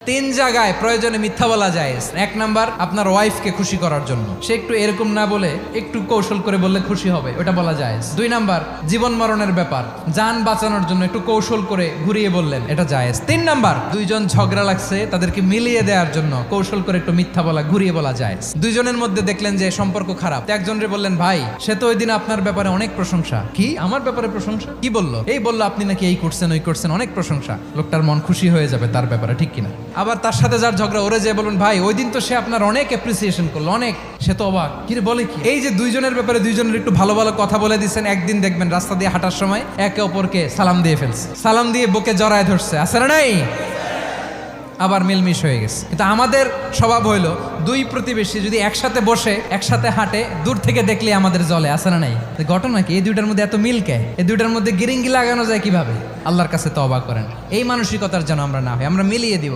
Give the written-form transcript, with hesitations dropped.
তিন জায়গায় প্রয়োজনে মিথ্যা বলা যায়। এক নাম্বার, আপনার ওয়াইফকে খুশি করার জন্য, সে একটু এরকম না বলে একটু কৌশল করে বললে খুশি হবে, ওটা বলা যায়। দুই নাম্বার, জীবন মরণের ব্যাপার, জান বাঁচানোর জন্য একটু কৌশল করে ঘুরিয়ে বললেন, এটা জায়েজ। তিন নাম্বার, দুইজন ঝগড়া লাগছে, তাদেরকে মিলিয়ে দেওয়ার জন্য কৌশল করে একটু মিথ্যা বলা, ঘুরিয়ে বলা যায়। দুইজনের মধ্যে দেখলেন যে সম্পর্ক খারাপ, একজনরে বললেন, ভাই সে তো ওই দিন আপনার ব্যাপারে অনেক প্রশংসা। কি আমার ব্যাপারে প্রশংসা? কি বললো? এই বললো আপনি নাকি এই করছেন ওই করছেন, অনেক প্রশংসা। লোকটার মন খুশি হয়ে যাবে তার ব্যাপারে, ঠিক কিনা? আবার তার সাথে যার ঝগড়া, ওরে যে বলুন, ভাই ওই দিন তো সে আপনার অনেক অ্যাপ্রিসিয়েশন করলো, অনেক, সে তো অবাক, কি রে বলে কি? এই যে দুইজনের ব্যাপারে দুইজনের একটু ভালো ভালো কথা বলে দিচ্ছেন, একদিন দেখবেন রাস্তা দিয়ে হাঁটার সময় একে অপরকে সালাম দিয়ে ফেলছে, সালাম দিয়ে বুকে জড়ায় ধরছে, আছে না নাই? আবার মিলমিশ হয়ে গেছে। কিন্তু আমাদের স্বভাব হইলো, দুই প্রতিবেশী যদি একসাথে বসে একসাথে হাঁটে, দূর থেকে দেখলে আমাদের জলে, আছে না নাই? ঘটনা কি? এই দুইটার মধ্যে এত মিল কে? এই দুইটার মধ্যে গিরিঙ্গি লাগানো যায় কিভাবে? আল্লাহর কাছে তওবা করেন, এই মানসিকতার যেন আমরা না হয়, আমরা মিলিয়ে দিব।